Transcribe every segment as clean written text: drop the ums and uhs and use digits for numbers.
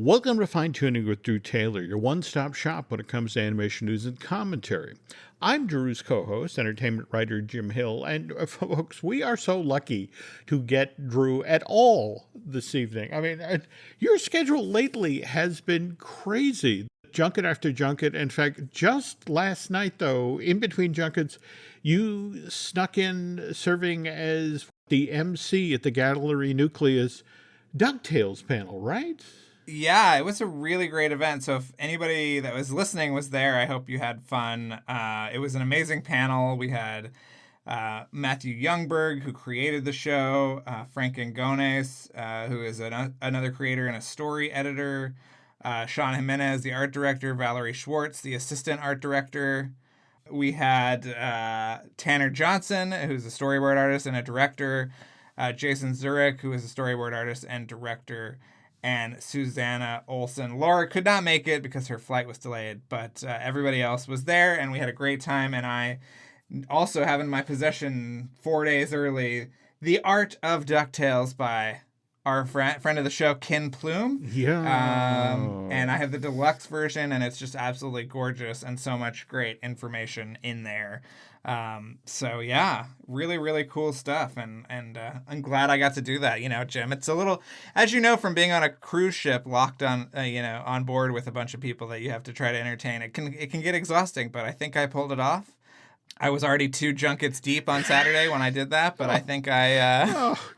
Welcome to Fine Tuning with Drew Taylor, your one-stop shop when it comes to animation news and commentary. I'm Drew's co-host, entertainment writer Jim Hill, and folks, we are so lucky to get Drew at all this evening. I mean, your schedule lately has been crazy. Junket after junket. In fact, just last night, though, in between junkets, you snuck in serving as the MC at the Gallery Nucleus DuckTales panel, right? Yeah, it was a really great event. So if anybody that was listening was there, I hope you had fun. It was an amazing panel. We had Matthew Youngberg, who created the show, Frank Angones, who is another creator and a story editor, Sean Jimenez, the art director, Valerie Schwartz, the assistant art director. We had Tanner Johnson, who's a storyboard artist and a director, Jason Zurich, who is a storyboard artist and director, and Susanna Olsen. Laura could not make it because her flight was delayed, but everybody else was there, and we had a great time. And I also have in my possession 4 days early The Art of DuckTales by our friend of the show, Ken Plume. Yeah. And I have the deluxe version, and it's just absolutely gorgeous and so much great information in there. So yeah, really, really cool stuff. And I'm glad I got to do that, Jim. It's a little, as you know, from being on a cruise ship locked on, on board with a bunch of people that you have to try to entertain. It can get exhausting, but I think I pulled it off. I was already 2 junkets deep on Saturday when I did that, but I think I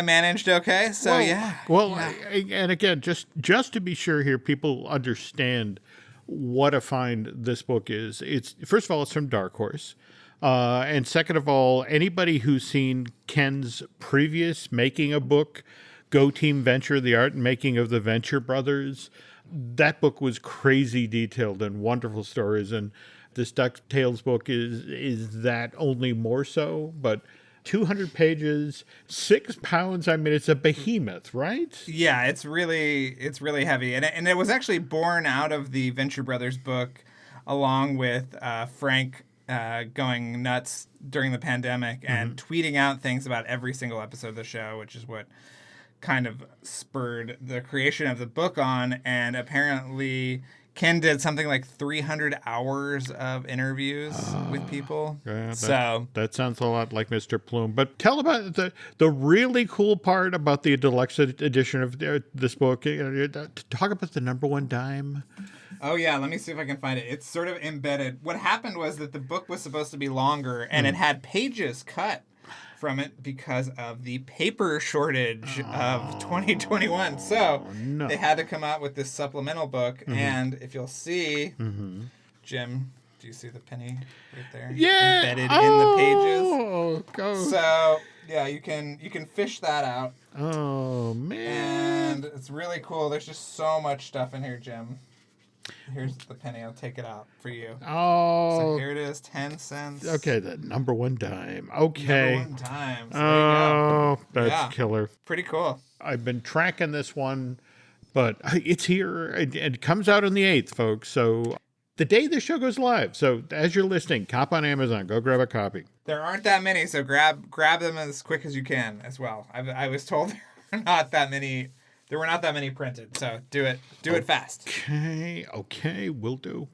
managed okay. So yeah. Well, and again, just to be sure here, people understand what a find this book is. It's, first of all, it's from Dark Horse. And second of all, anybody who's seen Ken's previous making a book, Go Team Venture, The Art and Making of the Venture Brothers, that book was crazy detailed and wonderful stories. And this DuckTales book is that only more so, but 200 pages, 6 pounds. I mean, it's a behemoth, right? Yeah, it's really heavy. And it was actually born out of the Venture Brothers book, along with Frank going nuts during the pandemic and tweeting out things about every single episode of the show, which is what kind of spurred the creation of the book on. And apparently Ken did something like 300 hours of interviews with people. Yeah, that sounds a lot like Mr. Plume. But tell about the really cool part about the deluxe edition of this book. Talk about the number one dime. Oh, yeah. Let me see if I can find it. It's sort of embedded. What happened was that the book was supposed to be longer, and it had pages cut from it because of the paper shortage of 2021. So they had to come out with this supplemental book. And if you'll see, Jim, do you see the penny right there? Yeah. Embedded in the pages. Oh, go. So yeah, you can fish that out. Oh, man. And it's really cool. There's just so much stuff in here, Jim. Here's the penny. I'll take it out for you. Oh. So here it is, 10 cents. Okay, the number one dime. Okay. Number one dime. So there you go. That's killer. Pretty cool. I've been tracking this one, but it's here. It comes out on the 8th, folks. So the day the show goes live. So as you're listening, cop on Amazon. Go grab a copy. There aren't that many, so grab them as quick as you can as well. I was told there are not that many. There were not that many printed, so do it fast. Okay, will do.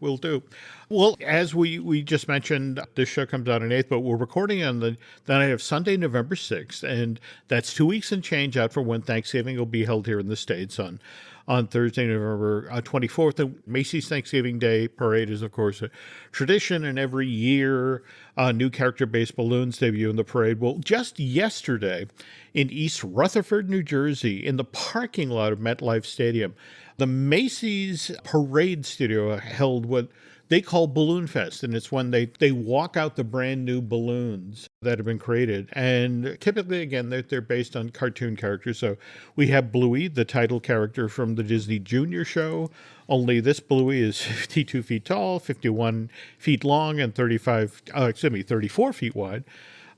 Well, as we just mentioned, this show comes out on 8th, but we're recording on the night of Sunday, November 6th, and that's 2 weeks and change out from when Thanksgiving will be held here in the States on Thursday, November 24th. The Macy's Thanksgiving Day Parade is, of course, a tradition, and every year new character-based balloons debut in the parade. Well, just yesterday in East Rutherford, New Jersey, in the parking lot of MetLife Stadium, the Macy's Parade Studio held what they call Balloon Fest, and it's when they walk out the brand new balloons that have been created. And typically, again, they're based on cartoon characters. So we have Bluey, the title character from the Disney Junior show, only this Bluey is 52 feet tall, 51 feet long, and 34 feet wide.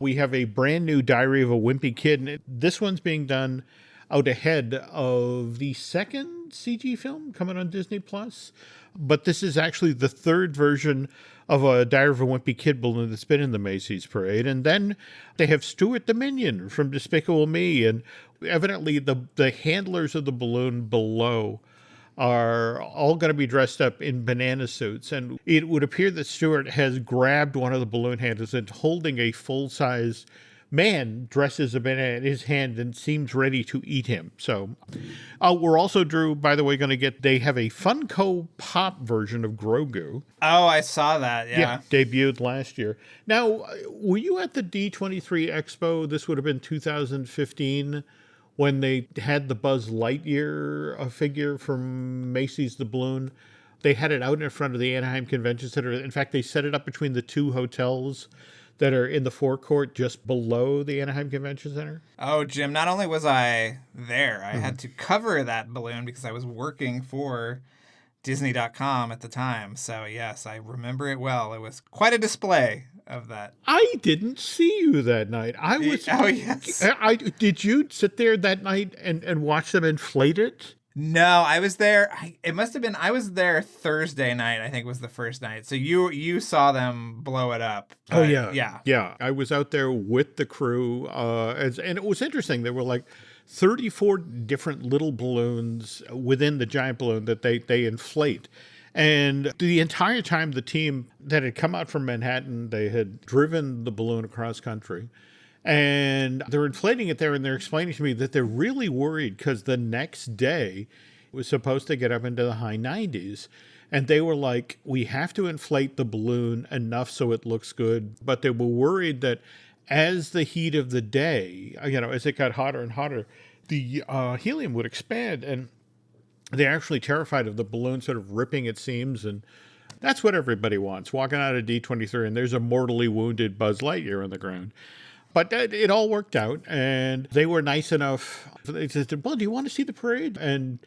We have a brand new Diary of a Wimpy Kid, and this one's being done out ahead of the second CG film coming on Disney Plus. But this is actually the third version of a Diary of a Wimpy Kid balloon that's been in the Macy's parade. And then they have Stuart the Minion from Despicable Me. And evidently the handlers of the balloon below are all going to be dressed up in banana suits. And it would appear that Stuart has grabbed one of the balloon handlers and holding a full-size man dressed as a banana in his hand and seems ready to eat him. So we're also, Drew, by the way, going to they have a Funko Pop version of Grogu. Oh, I saw that. Yeah. Debuted last year. Now, were you at the D23 Expo? This would have been 2015 when they had the Buzz Lightyear figure from Macy's The Balloon. They had it out in front of the Anaheim Convention Center. In fact, they set it up between the two hotels that are in the forecourt just below the Anaheim Convention Center. Oh, Jim, not only was I there, I had to cover that balloon because I was working for Disney.com at the time. So, yes, I remember it well. It was quite a display of that. I didn't see you that night. I was. Oh, yes. Did you sit there that night and watch them inflate it? No, I was there. It must have been. I was there Thursday night. I think was the first night. So you saw them blow it up. Oh yeah. I was out there with the crew, and it was interesting. There were like 34 different little balloons within the giant balloon that they inflate. And the entire time, the team that had come out from Manhattan, they had driven the balloon across country. And they're inflating it there, and they're explaining to me that they're really worried because the next day it was supposed to get up into the high 90s. And they were like, we have to inflate the balloon enough so it looks good. But they were worried that as the heat of the day, as it got hotter and hotter, the helium would expand. And they're actually terrified of the balloon sort of ripping its seams. And that's what everybody wants, walking out of D23, and there's a mortally wounded Buzz Lightyear on the ground. But it all worked out, and they were nice enough. They said, well, do you want to see the parade? And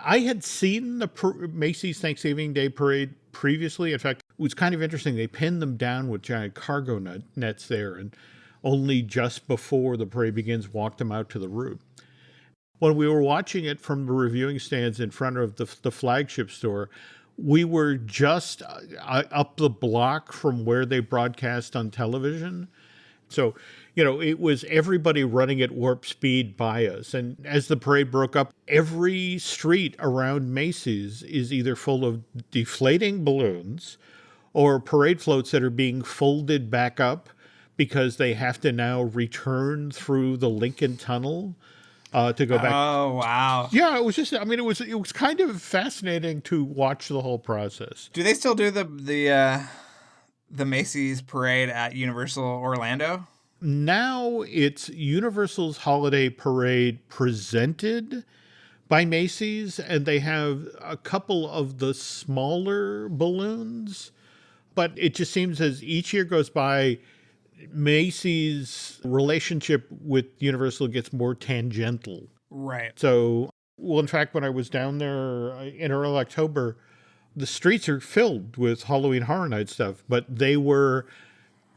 I had seen the Macy's Thanksgiving Day parade previously. In fact, it was kind of interesting. They pinned them down with giant cargo nets there, and only just before the parade begins, walked them out to the route. When we were watching it from the reviewing stands in front of the flagship store, we were just up the block from where they broadcast on television. So, it was everybody running at warp speed by us. And as the parade broke up, every street around Macy's is either full of deflating balloons or parade floats that are being folded back up because they have to now return through the Lincoln Tunnel to go back. Oh, wow. Yeah, it was just, it was kind of fascinating to watch the whole process. Do they still do the Macy's parade at Universal Orlando? Now it's Universal's Holiday Parade presented by Macy's, and they have a couple of the smaller balloons. But it just seems as each year goes by, Macy's relationship with Universal gets more tangential. Right. So, in fact, when I was down there in early October, the streets are filled with Halloween Horror Night stuff, but they were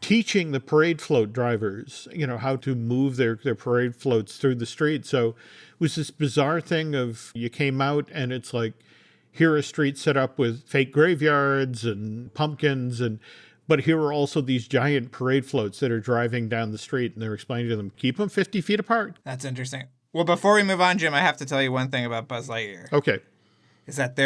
teaching the parade float drivers, how to move their parade floats through the street. So it was this bizarre thing of you came out and it's like, here are streets set up with fake graveyards and pumpkins, but here are also these giant parade floats that are driving down the street, and they're explaining to them, keep them 50 feet apart. That's interesting. Well, before we move on, Jim, I have to tell you one thing about Buzz Lightyear. Okay. Is that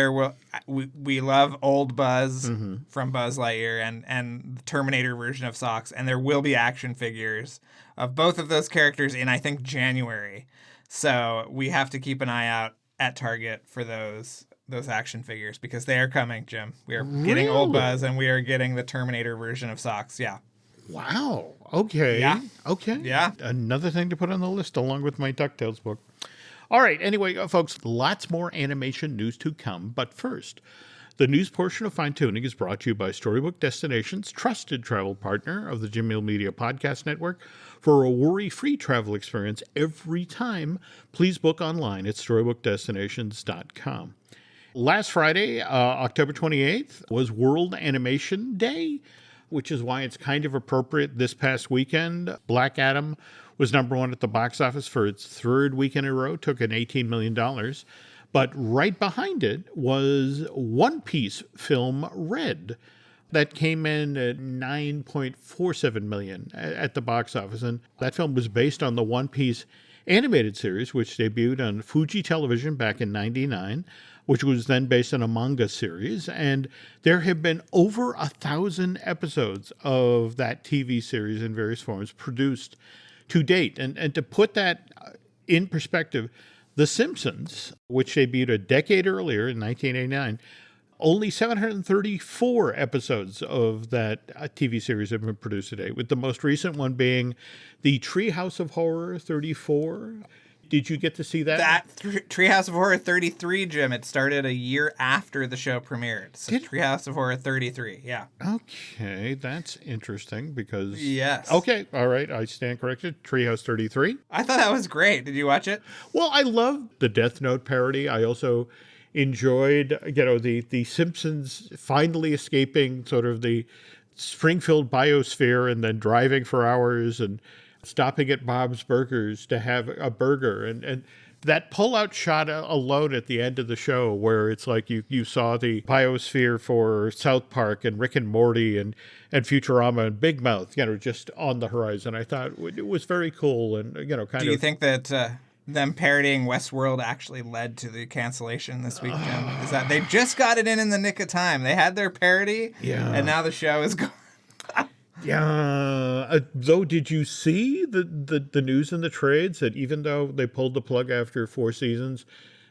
we love old Buzz from Buzz Lightyear and the Terminator version of Socks, and there will be action figures of both of those characters in, I think, January. So we have to keep an eye out at Target for those action figures because they are coming, Jim. We are getting old Buzz, and we are getting the Terminator version of Socks. Yeah. Wow. Okay. Yeah. Okay. Yeah. Another thing to put on the list along with my DuckTales book. All right. Anyway, folks, lots more animation news to come. But first, the news portion of Fine Tuning is brought to you by Storybook Destinations, trusted travel partner of the Jim Mill Media Podcast Network. For a worry-free travel experience every time, please book online at StorybookDestinations.com. Last Friday, October 28th, was World Animation Day, which is why it's kind of appropriate this past weekend. Black Adam was number one at the box office for its third weekend in a row, took in $18 million. But right behind it was One Piece film Red that came in at 9.47 million at the box office. And that film was based on the One Piece animated series, which debuted on Fuji Television back in 99, which was then based on a manga series. And there have been over 1,000 episodes of that TV series in various forms produced to date. And to put that in perspective, The Simpsons, which debuted a decade earlier in 1989, only 734 episodes of that TV series have been produced today, with the most recent one being the Treehouse of Horror 34. Did you get to see that? That Treehouse of Horror 33, Jim, it started a year after the show premiered. So Treehouse of Horror 33, yeah. Okay, that's interesting because... Yes. Okay, all right, I stand corrected. Treehouse 33. I thought that was great. Did you watch it? Well, I love the Death Note parody. I also enjoyed, the Simpsons finally escaping sort of the Springfield biosphere and then driving for hours and stopping at Bob's Burgers to have a burger. And that pull-out shot alone at the end of the show where it's like you saw the biosphere for South Park and Rick and Morty and Futurama and Big Mouth, just on the horizon. I thought it was very cool and, kind of... Do you think that... them parodying Westworld actually led to the cancellation this week, Jim? Is that they just got it in the nick of time? They had their parody, and now the show is gone. Yeah. Though, did you see the news in the trades that even though they pulled the plug after 4 seasons,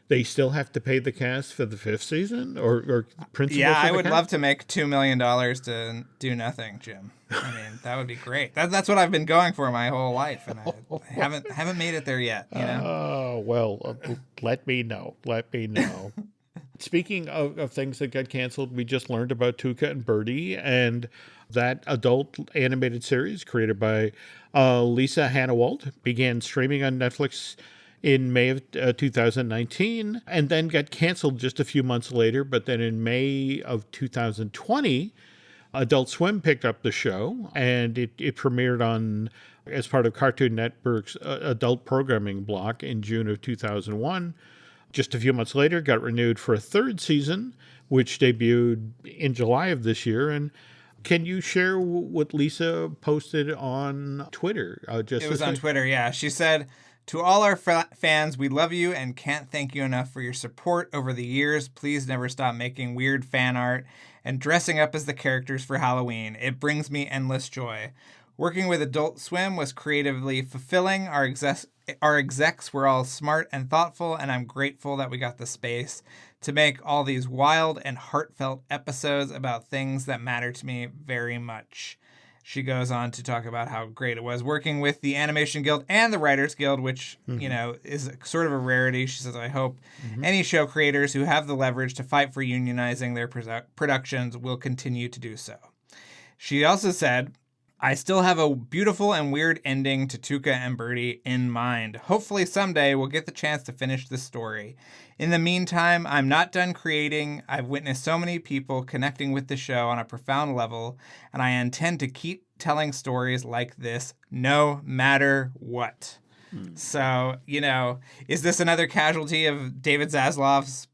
they still have to pay the cast for the 5th season or principal? Yeah, I would love to make $2 million to do nothing, Jim. I mean, that would be great. That's what I've been going for my whole life, and I haven't made it there yet. Oh, well, let me know. Let me know. Speaking of things that got canceled, we just learned about Tuca and Birdie and that adult animated series created by Lisa Hannawalt began streaming on Netflix in May of 2019 and then got canceled just a few months later. But then in May of 2020, Adult Swim picked up the show and it premiered on as part of Cartoon Network's adult programming block in June of 2001. Just a few months later, got renewed for a 3rd season, which debuted in July of this year. And can you share what Lisa posted on Twitter? It was on Twitter, yeah. She said, "To all our fans, we love you and can't thank you enough for your support over the years. Please never stop making weird fan art and dressing up as the characters for Halloween. It brings me endless joy. Working with Adult Swim was creatively fulfilling. Our execs were all smart and thoughtful, and I'm grateful that we got the space to make all these wild and heartfelt episodes about things that matter to me very much." She goes on to talk about how great it was working with the Animation Guild and the Writers Guild, which, is sort of a rarity. She says, "I hope any show creators who have the leverage to fight for unionizing their productions will continue to do so." She also said, "I still have a beautiful and weird ending to Tuca and Birdie in mind. Hopefully someday we'll get the chance to finish this story. In the meantime, I'm not done creating. I've witnessed so many people connecting with the show on a profound level, and I intend to keep telling stories like this no matter what." So, is this another casualty of David Zaslav's,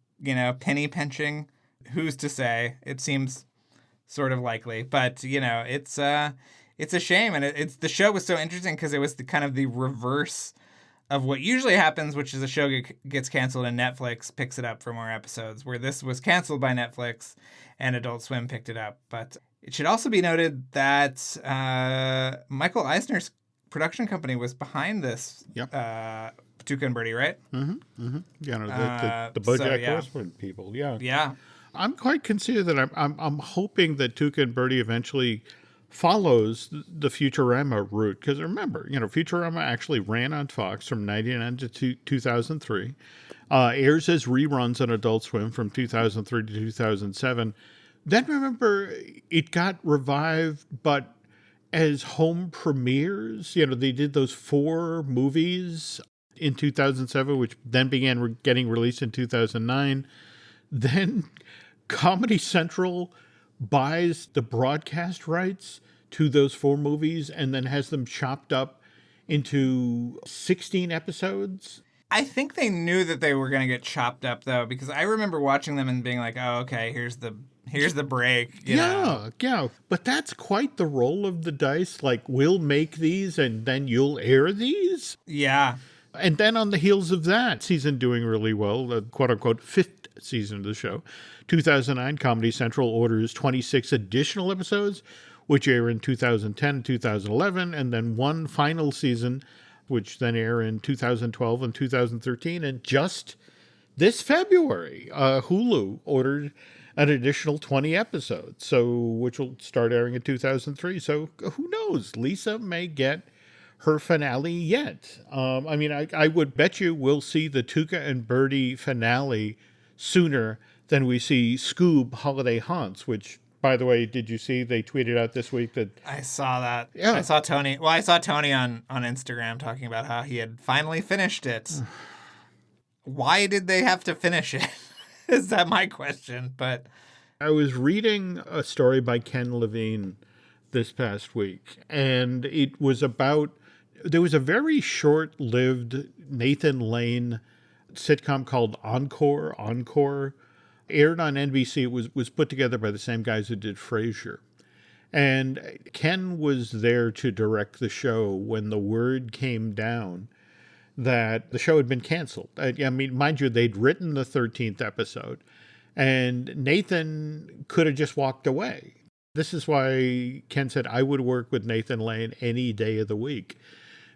penny pinching? Who's to say? It seems sort of likely, but, it's a shame. And it's the show was so interesting because it was the kind of the reverse of what usually happens, which is a show gets canceled and Netflix picks it up for more episodes, where this was canceled by Netflix and Adult Swim picked it up. But it should also be noted that Michael Eisner's production company was behind this. Yep. Tuca and Birdie, right? Mm-hmm. Mm-hmm. The BoJack Horseman people. Yeah. Yeah. I'm quite concerned that I'm hoping that Tuca and Birdie eventually follows the Futurama route. Because remember, Futurama actually ran on Fox from 1999 to 2003. Airs as reruns on Adult Swim from 2003 to 2007. Then remember, it got revived, but as home premieres. They did those 4 movies in 2007, which then began getting released in 2009. Then Comedy Central buys the broadcast rights to those 4 movies and then has them chopped up into 16 episodes. I think they knew that they were going to get chopped up, though, because I remember watching them and being like, oh, okay, here's the break. You know? Yeah. But that's quite the roll of the dice. Like, we'll make these and then you'll air these. Yeah. And then on the heels of that season doing really well, the quote-unquote fifth season of the show, 2009, Comedy Central orders 26 additional episodes, which air in 2010 and 2011, and then one final season, which then air in 2012 and 2013. And just this February, Hulu ordered an additional 20 episodes, which will start airing in 2003. So who knows? Lisa may get her finale yet. I would bet you we'll see the Tuca and Birdie finale sooner than we see Scoob Holiday Haunts, which, by the way, did you see they tweeted out this week that... I saw that. Yeah. I saw Tony. Well, I saw Tony on Instagram talking about how he had finally finished it. Why did they have to finish it? Is that my question? But I was reading a story by Ken Levine this past week, and it was about... There was a very short-lived Nathan Lane sitcom called Encore. Encore aired on NBC. It was put together by the same guys who did Frasier. And Ken was there to direct the show when the word came down that the show had been canceled. I mean, mind you, they'd written the 13th episode, and Nathan could have just walked away. This is why Ken said, I would work with Nathan Lane any day of the week,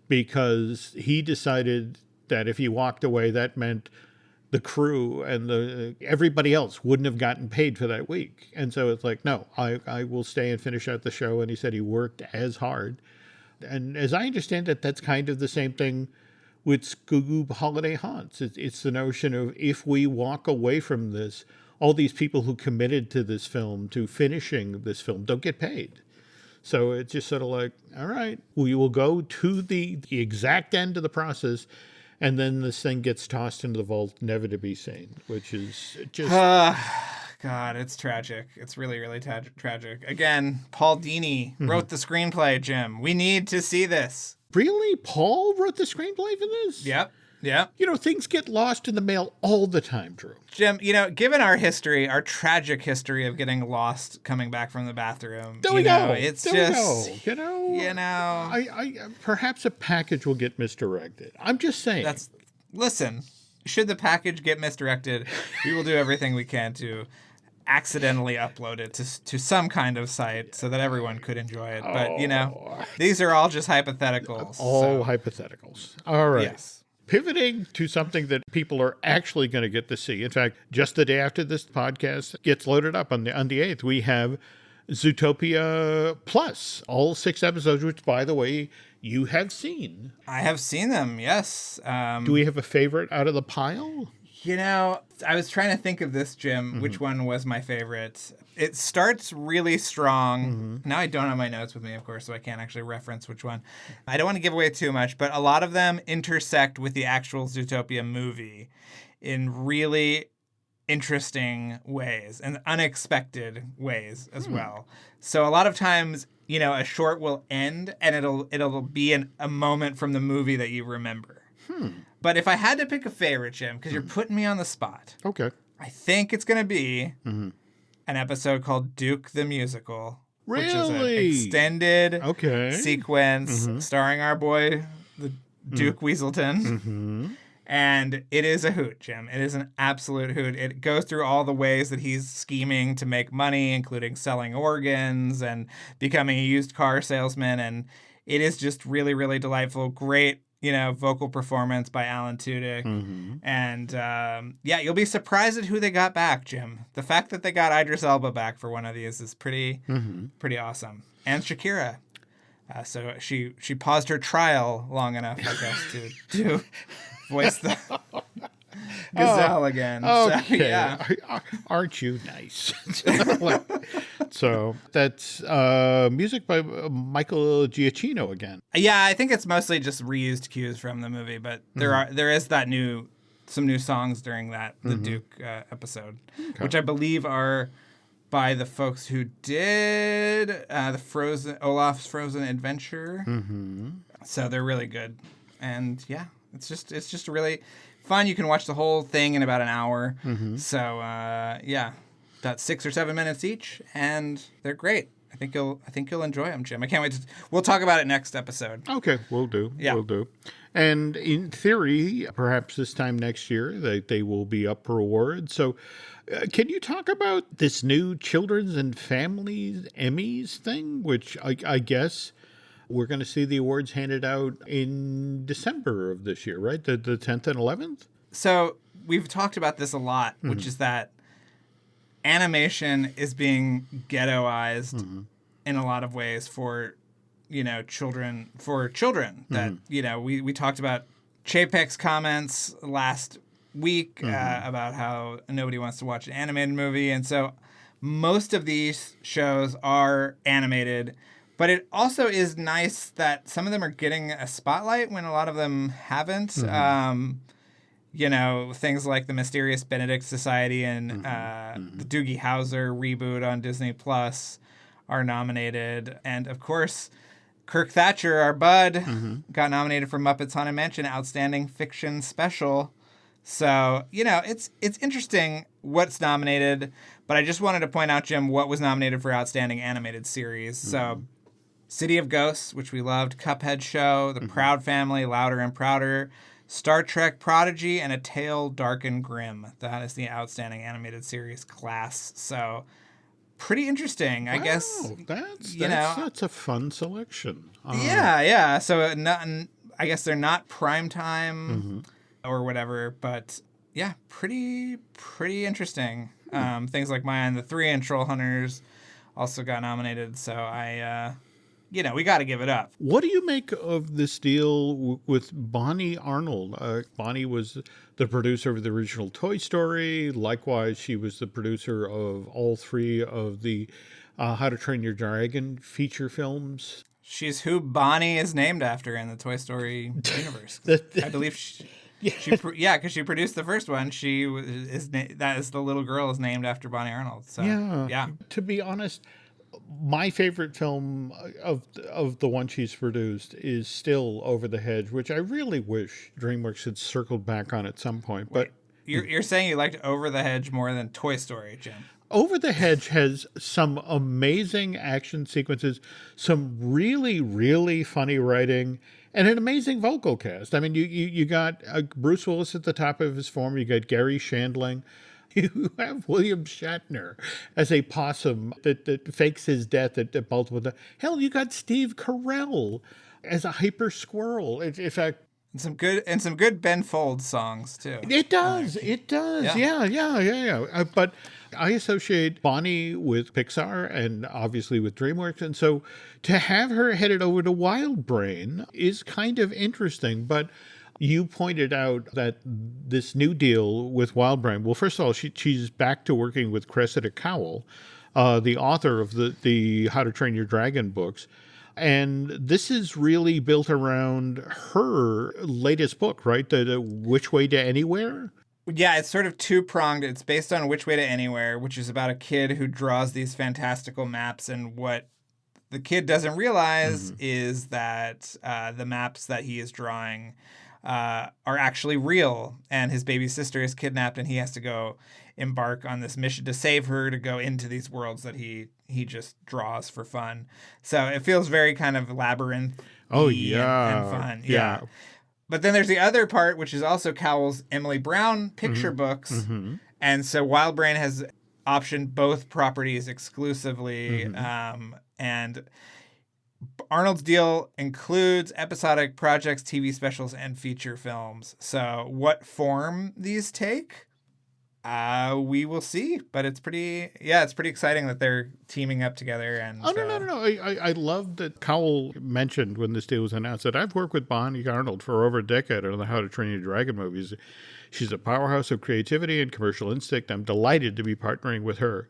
because he decided that if he walked away, that meant the crew and everybody else wouldn't have gotten paid for that week. And so it's like, no, I will stay and finish out the show. And he said he worked as hard. And as I understand it, that's kind of the same thing with Scoob Holiday Haunts. It's the notion of, if we walk away from this, all these people who committed to this film, to finishing this film, don't get paid. So it's just sort of like, all right, we will go to the exact end of the process, and then this thing gets tossed into the vault, never to be seen, which is just... God, it's tragic. It's really, really tragic. Again, Paul Dini wrote the screenplay, Jim. We need to see this. Really? Paul wrote the screenplay for this? Yep. Things get lost in the mail all the time, Drew. Jim, given our history, our tragic history of getting lost coming back from the bathroom, There we go. It's there just, we go. I perhaps a package will get misdirected. I'm just saying. Listen, should the package get misdirected, we will do everything we can to accidentally upload it to some kind of site so that everyone could enjoy it. But, these are all just hypotheticals. Hypotheticals. All right. Yes. Pivoting to something that people are actually going to get to see. In fact, just the day after this podcast gets loaded up on the 8th, we have Zootopia Plus, all 6 episodes, which, by the way, you have seen. I have seen them, yes. Do we have a favorite out of the pile? I was trying to think of this, Jim, which one was my favorite. It starts really strong. Now I don't have my notes with me, of course, so I can't actually reference which one. I don't want to give away too much, but a lot of them intersect with the actual Zootopia movie in really interesting ways and unexpected ways as well. So a lot of times, a short will end and it'll be a moment from the movie that you remember. But if I had to pick a favorite, Jim, because you're putting me on the spot. Okay. I think it's going to be an episode called Duke the Musical. Really? Which is an extended sequence starring our boy, the Duke Weaselton. And it is a hoot, Jim. It is an absolute hoot. It goes through all the ways that he's scheming to make money, including selling organs and becoming a used car salesman. And it is just really, really delightful. Great, vocal performance by Alan Tudyk. And you'll be surprised at who they got back, Jim. The fact that they got Idris Elba back for one of these is pretty awesome. And Shakira. So she paused her trial long enough, I guess, to voice the gazelle again. Okay. So, yeah. Aren't you nice? So that's music by Michael Giacchino again. Yeah, I think it's mostly just reused cues from the movie, but there is some new songs during the Duke episode, which I believe are by the folks who did the Olaf's Frozen Adventure. So they're really good. And yeah, It's just really fun. You can watch the whole thing in about an hour. So yeah, about 6 or 7 minutes each, and they're great. I think you'll enjoy them, Jim. I can't wait. We'll talk about it next episode. Okay, we'll do. Yeah. We'll do. And in theory, perhaps this time next year, they will be up for awards. So can you talk about this new Children's and Families Emmys thing, which I guess we're going to see the awards handed out in December of this year, right? The 10th and 11th? So we've talked about this a lot, which is that animation is being ghettoized in a lot of ways for, children, that, we talked about Chapek's comments last week about how nobody wants to watch an animated movie. And so most of these shows are animated, but it also is nice that some of them are getting a spotlight when a lot of them haven't. Things like the Mysterious Benedict Society and the Doogie Howser reboot on Disney Plus are nominated. And of course, Kirk Thatcher, our bud, got nominated for Muppets Haunted Mansion Outstanding Fiction Special. So, it's interesting what's nominated, but I just wanted to point out, Jim, what was nominated for Outstanding Animated Series. So, City of Ghosts, which we loved, Cuphead Show, The Proud Family, Louder and Prouder, Star Trek Prodigy, and A Tale Dark and Grim. That is the Outstanding Animated Series class. So, pretty interesting, I guess. That's a fun selection. Yeah. So, I guess they're not prime time or whatever, but yeah, pretty interesting. Things like Maya and the Three and Troll Hunters also got nominated. So, we got to give it up. What do you make of this deal with Bonnie Arnold? Bonnie was the producer of the original Toy Story. Likewise, she was the producer of all three of the How to Train Your Dragon feature films. She's who Bonnie is named after in the Toy Story universe. I believe because she produced the first one. That is the little girl is named after Bonnie Arnold. So yeah. To be honest, my favorite film of the one she's produced is still Over the Hedge, which I really wish DreamWorks had circled back on at some point. But you're saying you liked Over the Hedge more than Toy Story, Jim? Over the Hedge has some amazing action sequences, some really, really funny writing, and an amazing vocal cast. I mean, you got Bruce Willis at the top of his form. You got Gary Shandling. You have William Shatner as a possum that fakes his death at multiple times. Hell, you got Steve Carell as a hyper squirrel. In fact, and some good Ben Folds songs too. It does. Yeah. But I associate Bonnie with Pixar and obviously with DreamWorks, and so to have her headed over to Wild Brain is kind of interesting. But you pointed out that this new deal with Wild Brain, well, first of all, she's back to working with Cressida Cowell, the author of the How to Train Your Dragon books. And this is really built around her latest book, right? The Which Way to Anywhere? Yeah, it's sort of two-pronged. It's based on Which Way to Anywhere, which is about a kid who draws these fantastical maps, and what the kid doesn't realize is that the maps that he is drawing are actually real, and his baby sister is kidnapped, and he has to go embark on this mission to save her, to go into these worlds that he just draws for fun. So it feels very kind of labyrinth. And fun. Yeah. But then there's the other part, which is also Cowell's Emily Brown picture books. And so Wild Brain has optioned both properties exclusively. And Arnold's deal includes episodic projects, TV specials, and feature films. So what form these take, we will see. But it's pretty exciting that they're teaming up together. And No. I love that Cowell mentioned when this deal was announced that I've worked with Bonnie Arnold for over a decade on the How to Train Your Dragon movies. She's a powerhouse of creativity and commercial instinct. I'm delighted to be partnering with her.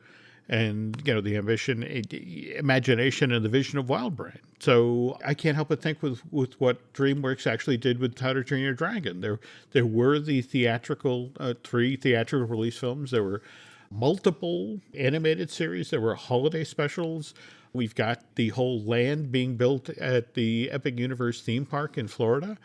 And, the ambition, imagination, and the vision of Wild Brain. So I can't help but think with what DreamWorks actually did with How to Train Your Dragon. There were the theatrical, 3 theatrical release films. There were multiple animated series. There were holiday specials. We've got the whole land being built at the Epic Universe theme park in Florida.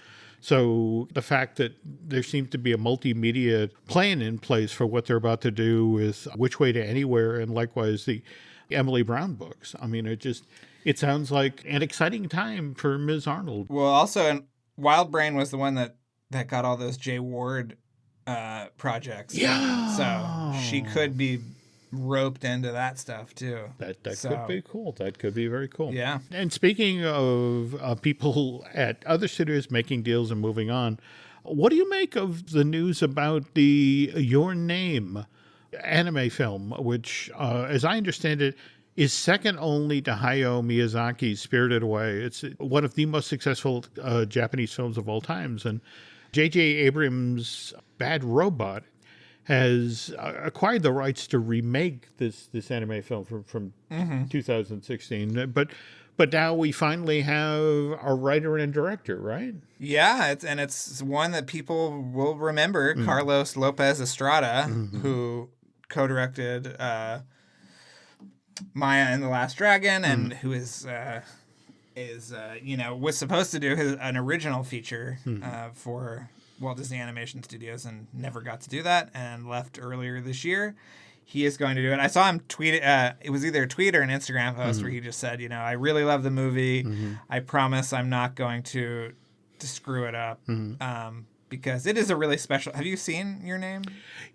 So the fact that there seems to be a multimedia plan in place for what they're about to do with Which Way to Anywhere and likewise the Emily Brown books. I mean, it sounds like an exciting time for Ms. Arnold. Well, also, and Wild Brain was the one that got all those Jay Ward projects. Yeah. So she could be roped into that stuff too. That could be cool. That could be very cool. Yeah. And speaking of people at other studios making deals and moving on, what do you make of the news about the Your Name anime film, which, as I understand it, is second only to Hayao Miyazaki's Spirited Away. It's one of the most successful Japanese films of all times. And J.J. Abrams' Bad Robot has acquired the rights to remake this anime film from 2016. But now we finally have a writer and director, right? Yeah, it's one that people will remember. Carlos Lopez Estrada, who co-directed Maya and the Last Dragon, and who was supposed to do an original feature for Walt Disney Animation Studios and never got to do that and left earlier this year. He is going to do it. I saw him tweet it. It was either a tweet or an Instagram post where he just said, I really love the movie. I promise I'm not going to screw it up. Because it is a really special. Have you seen Your Name,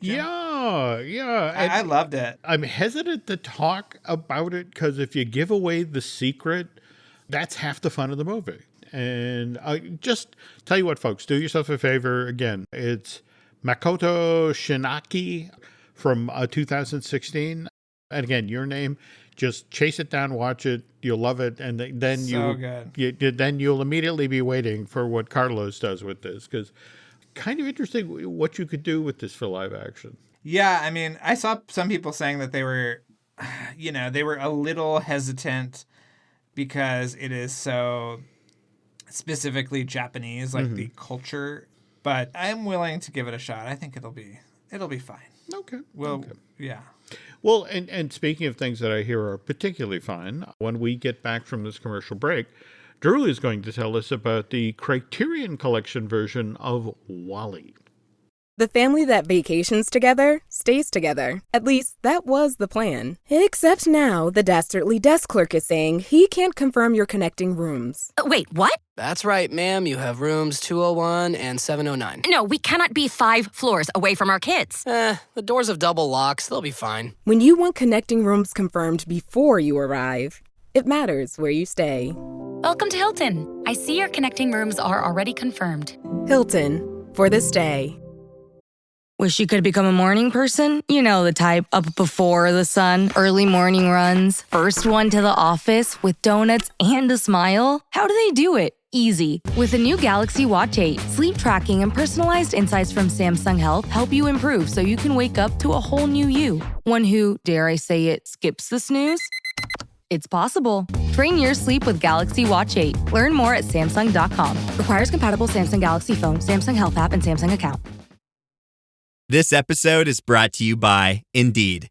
Jim? Yeah. I loved it. I'm hesitant to talk about it because if you give away the secret, that's half the fun of the movie. And I just tell you what, folks, do yourself a favor. Again, it's Makoto Shinaki from 2016. And again, Your Name. Just chase it down, watch it. You'll love it, and then you'll immediately be waiting for what Carlos does with this, because kind of interesting what you could do with this for live action. Yeah, I mean, I saw some people saying that they were, they were a little hesitant because it is so specifically Japanese, like the culture. But I'm willing to give it a shot. I think it'll be fine. Okay. Yeah. Well, and speaking of things that I hear are particularly fine, when we get back from this commercial break, Drew is going to tell us about the Criterion Collection version of WALL-E. The family that vacations together stays together. At least, that was the plan. Except now, the dastardly desk clerk is saying he can't confirm your connecting rooms. Wait, what? That's right, ma'am. You have rooms 201 and 709. No, we cannot be 5 floors away from our kids. The doors have double locks. They'll be fine. When you want connecting rooms confirmed before you arrive, it matters where you stay. Welcome to Hilton. I see your connecting rooms are already confirmed. Hilton, for this day. Wish you could become a morning person? You know the type, up before the sun, early morning runs, first one to the office with donuts and a smile. How do they do it? Easy. With the new Galaxy Watch 8, sleep tracking and personalized insights from Samsung Health help you improve so you can wake up to a whole new you. One who, dare I say it, skips the snooze? It's possible. Train your sleep with Galaxy Watch 8. Learn more at Samsung.com. Requires compatible Samsung Galaxy phone, Samsung Health app, and Samsung account. This episode is brought to you by Indeed.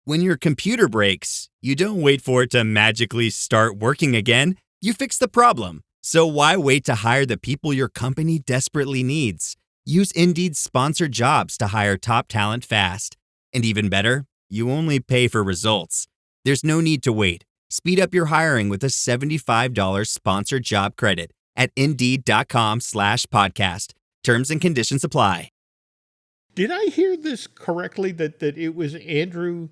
When your computer breaks, you don't wait for it to magically start working again. You fix the problem. So why wait to hire the people your company desperately needs? Use Indeed's sponsored jobs to hire top talent fast. And even better, you only pay for results. There's no need to wait. Speed up your hiring with a $75 sponsored job credit at Indeed.com/podcast. Terms and conditions apply. Did I hear this correctly, that it was Andrew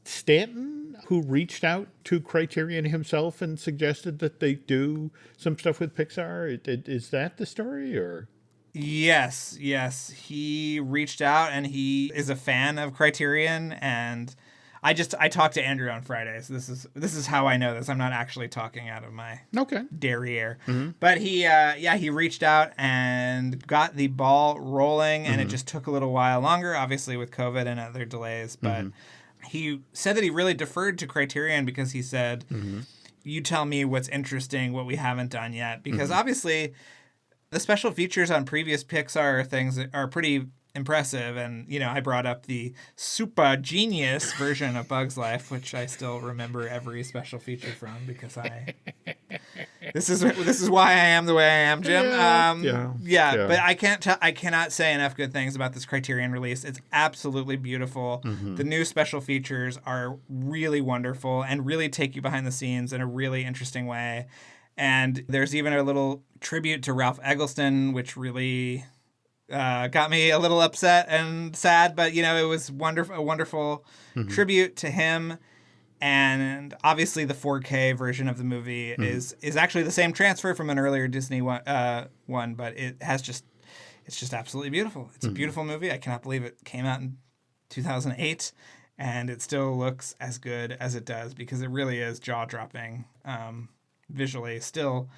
Stanton who reached out to Criterion himself and suggested that they do some stuff with Pixar? Is that the story, or? Yes. He reached out, and he is a fan of Criterion, and I talked to Andrew on Friday, so this is how I know this. I'm not actually talking out of my derriere. But he reached out and got the ball rolling, and it just took a little while longer, obviously with COVID and other delays. But he said that he really deferred to Criterion because he said, "You tell me what's interesting, what we haven't done yet," because obviously the special features on previous Pixar things are pretty impressive, and I brought up the super genius version of Bug's Life, which I still remember every special feature from because This is why I am the way I am, Jim. Yeah. But I cannot say enough good things about this Criterion release. It's absolutely beautiful. The new special features are really wonderful and really take you behind the scenes in a really interesting way. And there's even a little tribute to Ralph Eggleston, which really got me a little upset and sad. But it was a wonderful tribute to him. And obviously the 4K version of the movie is actually the same transfer from an earlier Disney one, but it's just absolutely beautiful. It's a beautiful movie. I cannot believe it came out in 2008 and it still looks as good as it does because it really is jaw-dropping visually still.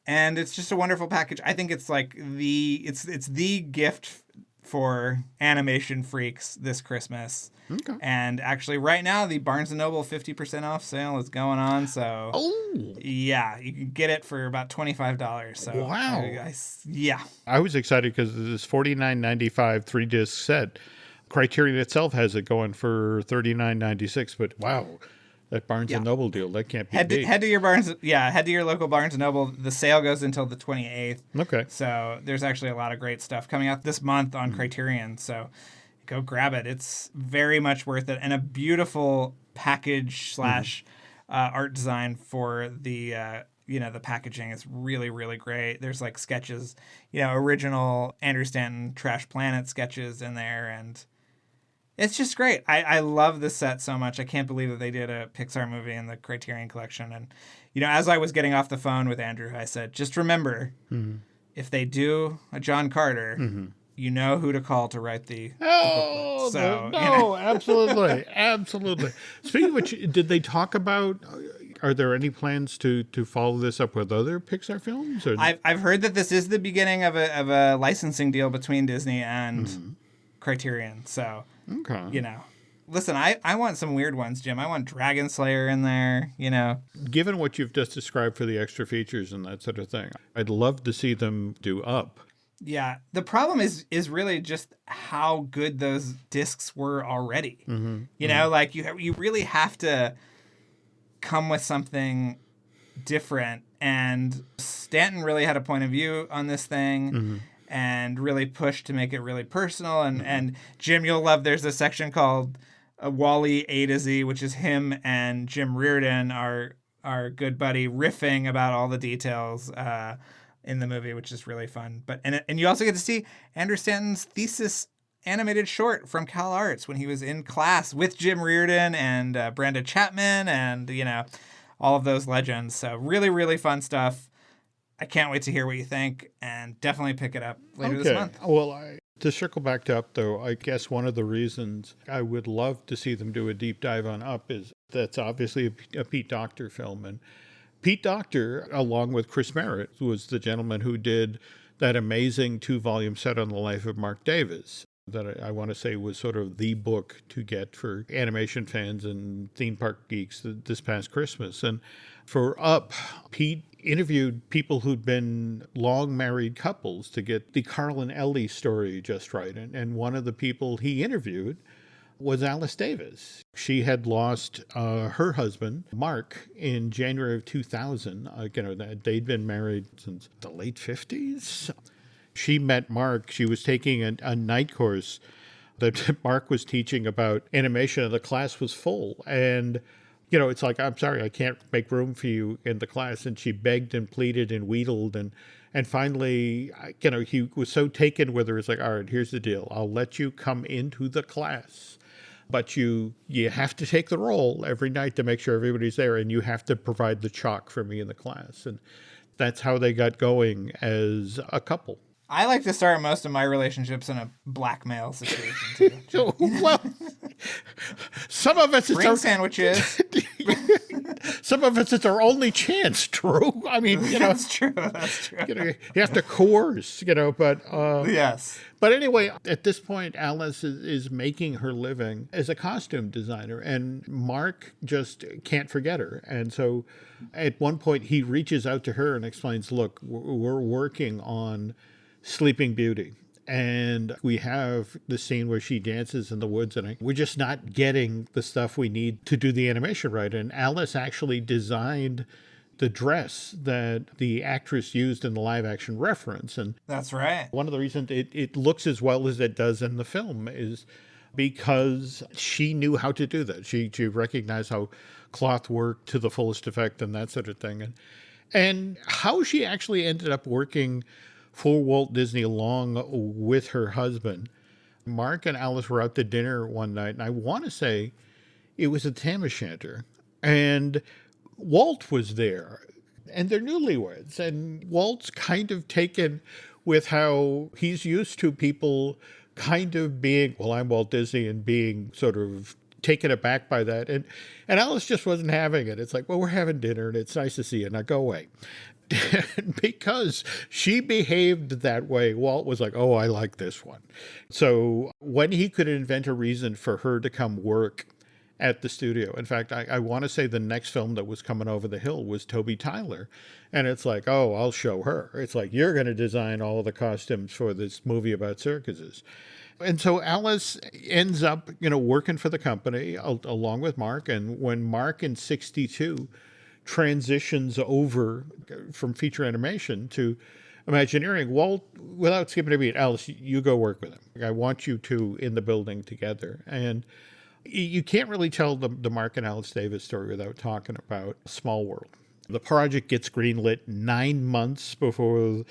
And it's just a wonderful package. I think it's like it's the gift for animation freaks this Christmas. Okay. And actually right now the Barnes & Noble 50% off sale is going on. So yeah, you can get it for about $25. So wow. Yeah. I was excited because this $49.95 3-disc set, Criterion itself has it going for $39.96. But wow, that Barnes & Noble deal, that can't be beat. Head to your local Barnes & Noble. The sale goes until the 28th. Okay. So there's actually a lot of great stuff coming out this month on Criterion. So go grab it. It's very much worth it. And a beautiful package / art design for the the packaging is really, really great. There's like sketches, original Andrew Stanton Trash Planet sketches in there. And it's just great. I love this set so much. I can't believe that they did a Pixar movie in the Criterion Collection. And, as I was getting off the phone with Andrew, I said, just remember, if they do a John Carter, you know who to call to write the booklet. So, absolutely. Absolutely. Speaking of which, did they talk about, are there any plans to follow this up with other Pixar films? Or? I've heard that this is the beginning of a licensing deal between Disney and Criterion. So, listen, I want some weird ones, Jim. I want Dragon Slayer in there, Given what you've just described for the extra features and that sort of thing, I'd love to see them do Up. Yeah, the problem is really just how good those discs were already. Like you really have to come with something different. And Stanton really had a point of view on this thing and really pushed to make it really personal. And Jim, you'll love. There's a section called Wally A to Z, which is him and Jim Reardon, our good buddy, riffing about all the details. In the movie, which is really fun. And you also get to see Andrew Stanton's thesis animated short from Cal Arts when he was in class with Jim Reardon and Brenda Chapman and, all of those legends. So really, really fun stuff. I can't wait to hear what you think and definitely pick it up later this month. Well, to circle back to Up, though, I guess one of the reasons I would love to see them do a deep dive on Up is that's obviously a Pete Docter film. And Pete Docter, along with Chris Merritt, was the gentleman who did that amazing 2-volume set on the life of Mark Davis that I want to say was sort of the book to get for animation fans and theme park geeks this past Christmas. And for Up, Pete interviewed people who'd been long married couples to get the Carl and Ellie story just right. And one of the people he interviewed was Alice Davis. She had lost her husband, Mark, in January of 2000. They'd been married since the late 50s. She met Mark. She was taking a night course that Mark was teaching about animation, and the class was full. And, it's like, I'm sorry, I can't make room for you in the class. And she begged and pleaded and wheedled. And finally, he was so taken with her. It's like, all right, here's the deal. I'll let you come into the class. But you have to take the role every night to make sure everybody's there, and you have to provide the chalk for me in the class. And that's how they got going as a couple. I like to start most of my relationships in a blackmail situation, too. Well, some of us... Bring sandwiches. Some of us, it's our only chance, Drew. I mean, That's true. You have to coerce, but... Yes. But anyway, at this point, Alice is making her living as a costume designer, and Mark just can't forget her. And so at one point, he reaches out to her and explains, look, we're working on Sleeping Beauty. And we have the scene where she dances in the woods, and we're just not getting the stuff we need to do the animation right. And Alice actually designed the dress that the actress used in the live action reference. And That's right. one of the reasons it looks as well as it does in the film is because she knew how to do that. She recognized how cloth worked to the fullest effect and that sort of thing. And how she actually ended up working for Walt Disney along with her husband. Mark and Alice were out to dinner one night, and I want to say it was a tam o' shanter. And Walt was there, and they're newlyweds. And Walt's kind of taken with how he's used to people kind of being, well, I'm Walt Disney, and being sort of taken aback by that. And Alice just wasn't having it. It's like, well, we're having dinner, and it's nice to see you. Now go away. Because she behaved that way, Walt was like, oh, I like this one. So when he could invent a reason for her to come work at the studio. In fact, I want to say the next film that was coming over the hill was Toby Tyler. And it's like, oh, I'll show her. It's like, you're going to design all of the costumes for this movie about circuses. And so Alice ends up, working for the company along with Mark. And when Mark in 1962 transitions over from feature animation to Imagineering, Walt, without skipping a beat, Alice, you go work with him. I want you two in the building together. And you can't really tell the Mark and Alice Davis story without talking about Small World. The project gets greenlit 9 months before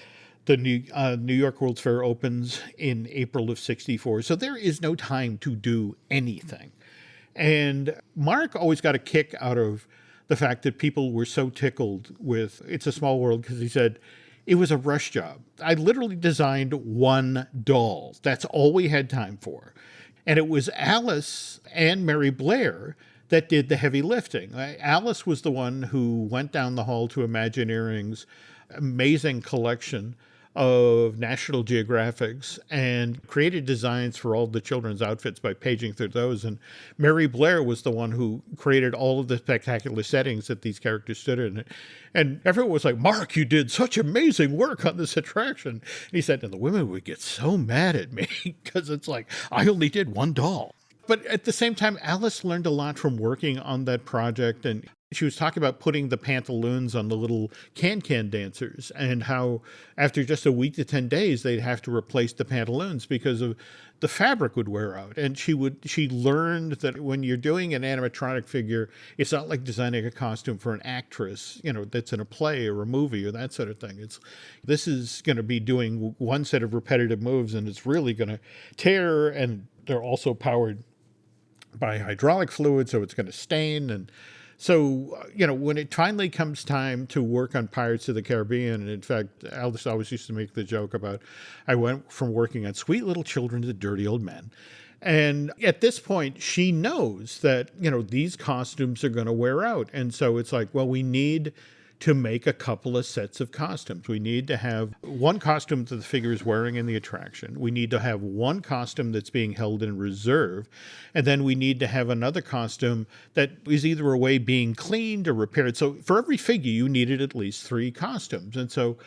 the New York World's Fair opens in April of 1964. So there is no time to do anything. And Mark always got a kick out of the fact that people were so tickled with It's a Small World because he said, it was a rush job. I literally designed one doll. That's all we had time for. And it was Alice and Mary Blair that did the heavy lifting. Alice was the one who went down the hall to Imagineering's amazing collection of National Geographics and created designs for all the children's outfits by paging through those. And Mary Blair was the one who created all of the spectacular settings that these characters stood in. And everyone was like, Mark, you did such amazing work on this attraction. And he said, and the women would get so mad at me because it's like, I only did one doll. But at the same time, Alice learned a lot from working on that project. And she was talking about putting the pantaloons on the little can-can dancers and how after just a week to 10 days, they'd have to replace the pantaloons because of the fabric would wear out. And she learned that when you're doing an animatronic figure, it's not like designing a costume for an actress, that's in a play or a movie or that sort of thing. This is going to be doing one set of repetitive moves and it's really going to tear, and they're also powered by hydraulic fluid, so it's going to stain. And so, when it finally comes time to work on Pirates of the Caribbean, and in fact, Alice always used to make the joke about, I went from working on Sweet Little Children to Dirty Old Men. And at this point, she knows that, these costumes are going to wear out. And so it's like, well, we need to make a couple of sets of costumes. We need to have one costume that the figure is wearing in the attraction. We need to have one costume that's being held in reserve. And then we need to have another costume that is either away being cleaned or repaired. So for every figure, you needed at least 3 costumes. And so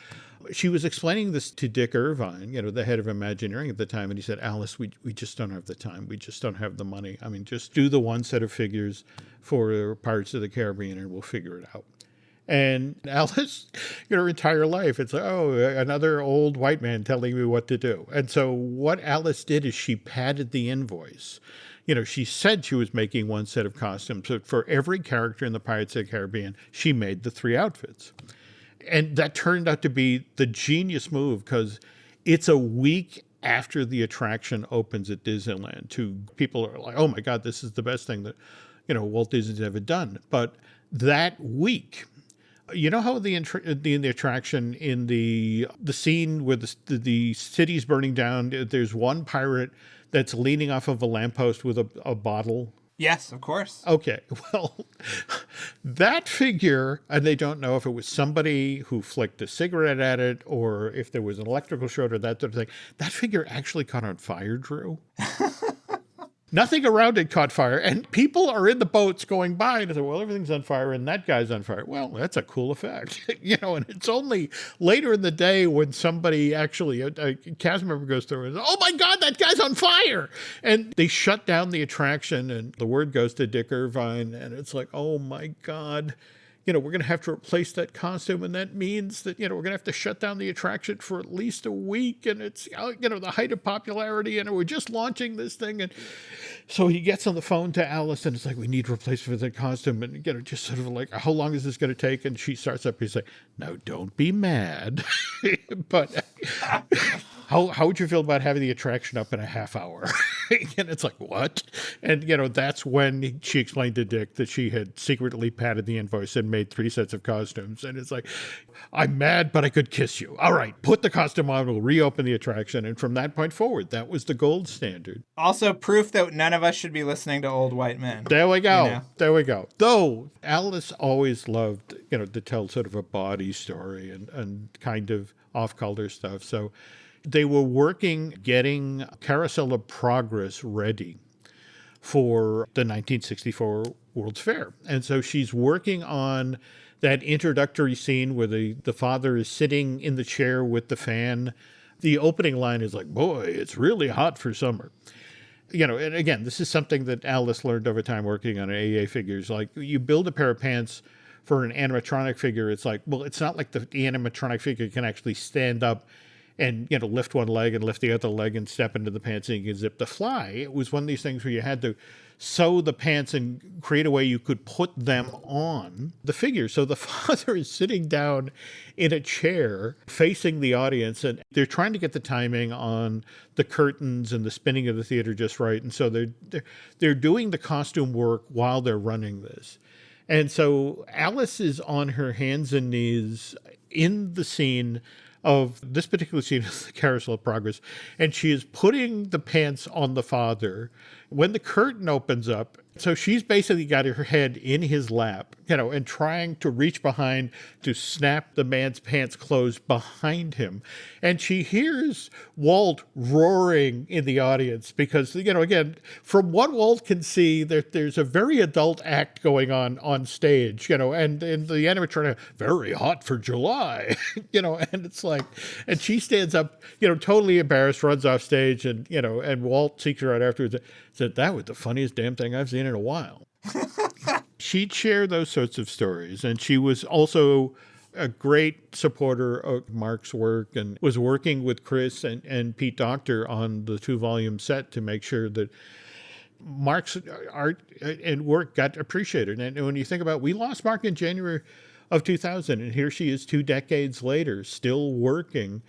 she was explaining this to Dick Irvine, the head of Imagineering at the time. And he said, Alice, we just don't have the time. We just don't have the money. I mean, just do the one set of figures for Pirates of the Caribbean and we'll figure it out. And Alice, her entire life, it's like, oh, another old white man telling me what to do. And so what Alice did is she padded the invoice. She said she was making one set of costumes, but for every character in the Pirates of the Caribbean, she made the 3 outfits. And that turned out to be the genius move because it's a week after the attraction opens at Disneyland. People are like, oh my God, this is the best thing that, Walt Disney's ever done. But that week, how the attraction in the scene where the city's burning down, there's one pirate that's leaning off of a lamppost with a bottle. Yes, of course. Okay, well, that figure, and they don't know if it was somebody who flicked a cigarette at it or if there was an electrical short or that sort of thing. That figure actually caught on fire, Drew. Nothing around it caught fire, and people are in the boats going by, and they say, well, everything's on fire, and that guy's on fire. Well, that's a cool effect, and it's only later in the day when somebody actually, a cast member goes through and says, oh my God, that guy's on fire! And they shut down the attraction, and the word goes to Dick Irvine, and it's like, oh my God, we're going to have to replace that costume. And that means that, we're going to have to shut down the attraction for at least a week. And it's, the height of popularity. And we're just launching this thing. And so he gets on the phone to Alice and it's like, we need a replacement for the costume. And, just sort of like, how long is this going to take? And she starts up. He's like, no, don't be mad. But how would you feel about having the attraction up in a half hour? And it's like, what? And, that's when she explained to Dick that she had secretly padded the invoice and made 3 sets of costumes. And it's like, I'm mad, but I could kiss you. All right, put the costume on, we'll reopen the attraction. And from that point forward, that was the gold standard. Also proof that none of us should be listening to old white men. There we go. There we go. Though Alice always loved, to tell sort of a body story and kind of off-color stuff. So they were working, getting Carousel of Progress ready for the 1964 World's Fair. And so she's working on that introductory scene where the father is sitting in the chair with the fan. The opening line is like, boy, it's really hot for summer. And again, this is something that Alice learned over time working on AA figures. Like, you build a pair of pants for an animatronic figure. It's like, well, it's not like the animatronic figure can actually stand up and, lift one leg and lift the other leg and step into the pants and you can zip the fly. It was one of these things where you had to sew the pants and create a way you could put them on the figure. So the father is sitting down in a chair facing the audience, and they're trying to get the timing on the curtains and the spinning of the theater just right. And so they're doing the costume work while they're running this. And so Alice is on her hands and knees in the scene of this particular scene of the Carousel of Progress, and she is putting the pants on the father when the curtain opens up. So she's basically got her head in his lap, and trying to reach behind to snap the man's pants closed behind him. And she hears Walt roaring in the audience because, again, from what Walt can see, there's a very adult act going on stage, and the animatronic, very hot for July, and it's like, and she stands up, totally embarrassed, runs off stage, and Walt seeks her out afterwards, said, that was the funniest damn thing I've seen in a while. She'd share those sorts of stories, and she was also a great supporter of Mark's work and was working with Chris and Pete Docter on the 2-volume set to make sure that Mark's art and work got appreciated. And when you think about, we lost Mark in January of 2000, and here she is 2 decades later, still working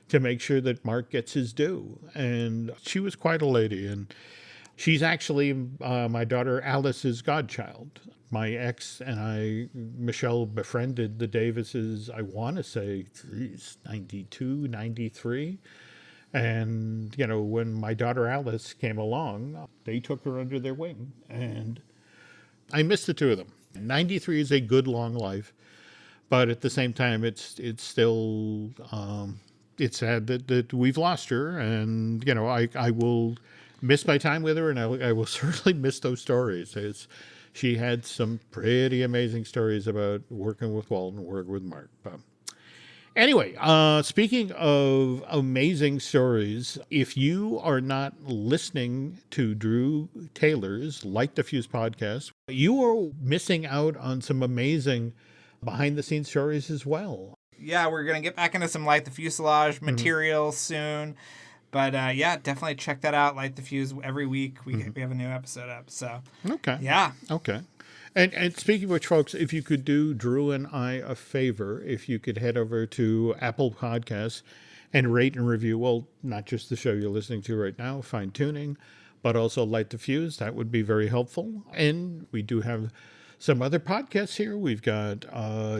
to make sure that Mark gets his due. And she was quite a lady, and she's actually my daughter Alice's godchild. My ex and I, Michelle, befriended the Davises, I want to say, 92, 93. And, when my daughter Alice came along, they took her under their wing. And I miss the two of them. 93 is a good long life. But at the same time, it's still, it's sad that we've lost her. And, I will miss my time with her, and I will certainly miss those stories. She had some pretty amazing stories about working with Walt and working with Mark. But anyway, speaking of amazing stories, if you are not listening to Drew Taylor's Light the Fuse podcast, you are missing out on some amazing behind-the-scenes stories as well. Yeah, we're going to get back into some Light the Fuselage material soon. But yeah, definitely check that out. Light the Fuse every week. We have a new episode up. So okay, yeah, okay. And speaking of which, folks, if you could do Drew and I a favor, if you could head over to Apple Podcasts and rate and review, well, not just the show you're listening to right now, Fine Tuning, but also Light the Fuse, that would be very helpful. And we do have some other podcasts here. We've got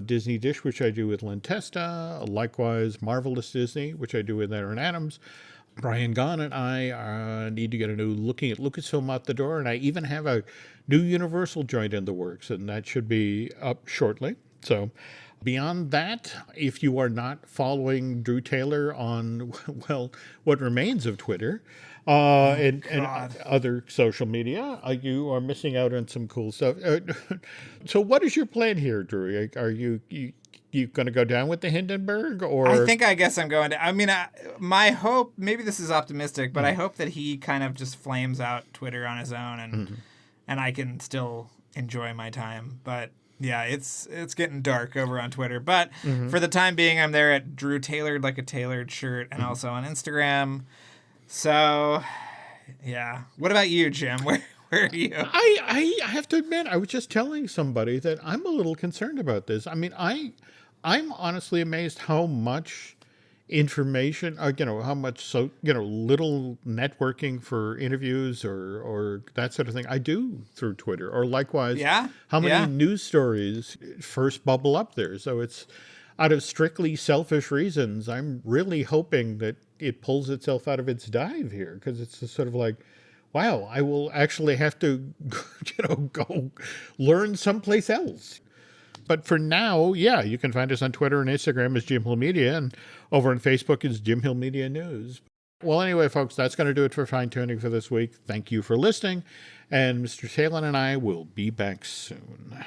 Disney Dish, which I do with Len Testa. Likewise, Marvelous Disney, which I do with Aaron Adams. Brian Gahn and I need to get a new Looking at Lucasfilm out the door, and I even have a new Universal joint in the works, and that should be up shortly. So beyond that, if you are not following Drew Taylor on, well, what remains of Twitter and other social media, you are missing out on some cool stuff. So what is your plan here, Drew? Are you going to go down with the Hindenburg, or? I guess I'm going to. I mean, my hope, maybe this is optimistic, but I hope that he kind of just flames out Twitter on his own, and I can still enjoy my time. But Yeah, it's getting dark over on Twitter. But for the time being, I'm there at Drew Tailored Like a Tailored Shirt and also on Instagram. So, yeah. What about you, Jim? Where are you? I have to admit, I was just telling somebody that I'm a little concerned about this. I mean, I'm honestly amazed how much information, how much little networking for interviews or that sort of thing I do through Twitter, or likewise, Yeah, how many yeah. news stories first bubble up there. So it's out of strictly selfish reasons. I'm really hoping that it pulls itself out of its dive here, because it's just sort of like, wow, I will actually have to, go learn someplace else. But for now, yeah, you can find us on Twitter and Instagram as Jim Hill Media, and over on Facebook is Jim Hill Media News. Well, anyway, folks, that's going to do it for Fine Tuning for this week. Thank you for listening, and Mr. Salem and I will be back soon.